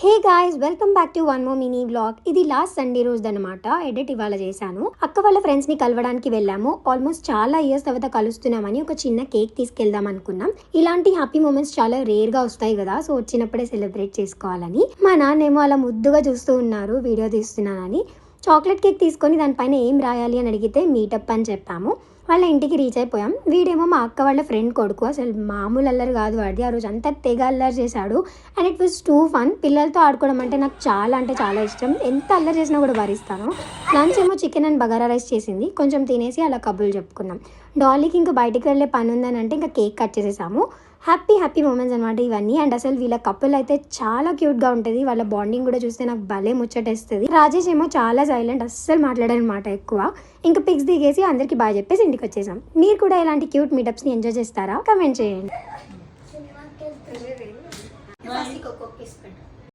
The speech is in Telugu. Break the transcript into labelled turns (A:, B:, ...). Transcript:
A: Hey guys, welcome back to one more mini vlog. ఇది లాస్ట్ సండే రోజు అనమాట. ఎడిట్ ఇవాళ చేశాను. అక్క వాళ్ళ ఫ్రెండ్స్ ని కలవడానికి వెళ్ళాము. ఆల్మోస్ట్ చాలా ఇయర్స్ తర్వాత కలుస్తున్నామని ఒక చిన్న కేక్ తీసుకెళ్దాం అనుకున్నాం. ఇలాంటి హ్యాపీ మూమెంట్స్ చాలా రేర్ గా వస్తాయి కదా, సో వచ్చినప్పుడే సెలబ్రేట్ చేసుకోవాలని. మా నాన్నేమో అలా ముద్దుగా చూస్తూ ఉన్నారు వీడియో తీస్తున్నానని. చాక్లెట్ కేక్ తీసుకొని దానిపైన ఏం రాయాలి అని అడిగితే మీటప్ అని చెప్పాము. వాళ్ళ ఇంటికి రీచ్ అయిపోయాం. వీడేమో మా అక్క వాళ్ళ ఫ్రెండ్ కొడుకు. అసలు మామూలు అల్లరి కాదు వాడిది. ఆ రోజు అంతా తెగ అల్లరి చేశాడు. And it was two fun. పిల్లలతో ఆడుకోవడం అంటే నాకు చాలా అంటే చాలా ఇష్టం. ఎంత అల్లరి చేసినా కూడా భరిస్తాను. లంచ్ ఏమో చికెన్ అండ్ బగారా రైస్ చేసింది. కొంచెం తినేసి అలా కబుర్లు చెప్పుకున్నాం. డాలీకి ఇంకా బయటికి వెళ్ళే పని ఉందని అంటే ఇంకా కేక్ కట్ చేసేసాము. హ్యాపీ మూమెంట్స్ అనమాట ఇవన్నీ. అండ్ అసలు వీళ్ళ కపుల్ అయితే చాలా క్యూట్గా ఉంటుంది. వాళ్ళ బాండింగ్ కూడా చూస్తే నాకు భలే ముచ్చటేస్తుంది. రాజేష్ ఏమో చాలా సైలెంట్, అస్సలు మాట్లాడనమాట ఎక్కువ. ఇంకా పిక్స్ దిగేసి అందరికి బాగా చెప్పేసి ఇంటికి వచ్చేసాం. మీరు కూడా ఇలాంటి క్యూట్ మీటప్స్ని ఎంజాయ్ చేస్తారా? కమెంట్ చేయండి.